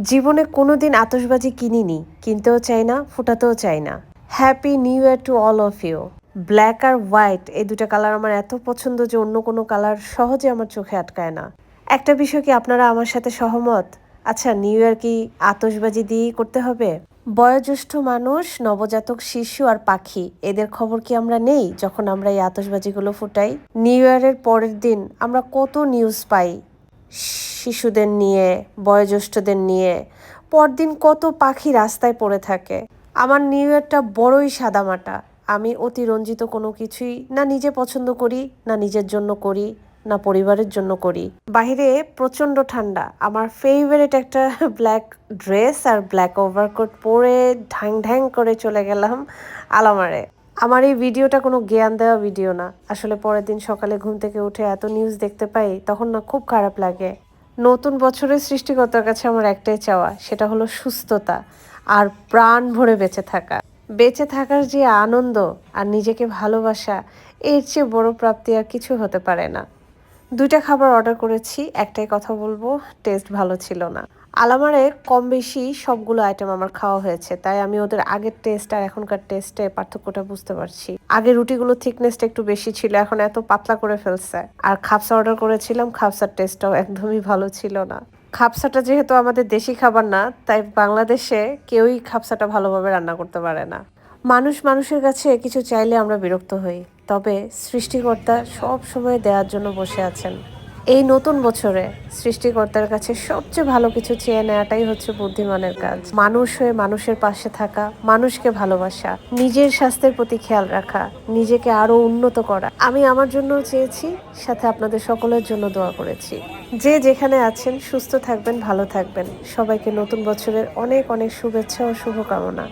জীবনে কোনোদিন আতশবাজি কিনিনি, কিনতেও চাই না, ফুটাতেও চাই না। Happy new year to all of you. Black আর হোয়াইট এই দুটা কালার আমার এত পছন্দ যে অন্য কোনো কালার সহজে আমার চোখে আটকায় না। একটা বিষয় কি আপনারা আমার সাথে সহমত? আচ্ছা, নিউ ইয়ার কি আতশবাজি দিয়েই করতে হবে? বয়োজ্যেষ্ঠ মানুষ, নবজাতক শিশু আর পাখি এদের খবর কি আমরা নেই যখন আমরা এই আতশবাজিগুলো ফুটাই? নিউ ইয়ারের পরের দিন আমরা কত নিউজ পাই শিশুদের নিয়ে, বয়োজ্যেষ্ঠদের নিয়ে। পরদিন কত পাখি রাস্তায় পড়ে থাকে। আমার নিউ ইয়ারটা বড়ই সাদামাটা। আমি অতিরঞ্জিত কোনো কিছুই না নিজে পছন্দ করি, না নিজের জন্য করি, না পরিবারের জন্য করি। বাহিরে প্রচণ্ড ঠান্ডা। আমার ফেভারিট একটা ব্ল্যাক ড্রেস আর ব্ল্যাক ওভারকোট পরে ঢ্যাং ঢ্যাং করে চলে গেলাম আলামারে। আমার এই ভিডিওটা কোনো জ্ঞান দেওয়া ভিডিও না। আসলে পরের দিন সকালে ঘুম থেকে উঠে এত নিউজ দেখতে পাই, তখন না খুব খারাপ লাগে। নতুন বছরের সৃষ্টিকর্তার কাছে আমার একটাই চাওয়া, সেটা হলো সুস্থতা আর প্রাণ ভরে বেঁচে থাকা। বেঁচে থাকার যে আনন্দ আর নিজেকে ভালোবাসা, এর চেয়ে বড় প্রাপ্তি আর কিছু হতে পারে না। 2টা খাবার অর্ডার করেছি, একটাই কথা বলবো, টেস্ট ভালো ছিল না। আলামারে কম বেশি সবগুলো আইটেম আমার খাওয়া হয়েছে, তাই আমি ওদের আগের টেস্ট আর এখনকার টেস্টে পার্থক্যটা বুঝতে পারছি। আগে রুটিগুলো থিকনেসটা একটু বেশি ছিল, এখন এত পাতলা করে ফেলছে। আর খাপসা অর্ডার করেছিলাম, খাপসার টেস্টটাও একদমই ভালো ছিল না। খাপসাটা যেহেতু আমাদের দেশি খাবার না, তাই বাংলাদেশে কেউই খাপসাটা ভালোভাবে রান্না করতে পারে না। মানুষ মানুষের কাছে কিছু চাইলে আমরা বিরক্ত হই, তবে সৃষ্টিকর্তা সব সময় দেওয়ার জন্য বসে আছেন। এই নতুন বছরে সৃষ্টিকর্তার কাছে সবচেয়ে ভালো কিছু চেয়ে নেওয়াটাই হচ্ছে বুদ্ধিমানের কাজ। মানুষ হয়ে মানুষের পাশে থাকা, মানুষকে ভালোবাসা, নিজের স্বাস্থ্যের প্রতি খেয়াল রাখা, নিজেকে আরো উন্নত করা। আমি আমার জন্য চেয়েছি, সাথে আপনাদের সকলের জন্য দোয়া করেছি। যে যেখানে আছেন সুস্থ থাকবেন, ভালো থাকবেন। সবাইকে নতুন বছরের অনেক অনেক শুভেচ্ছা ও শুভকামনা।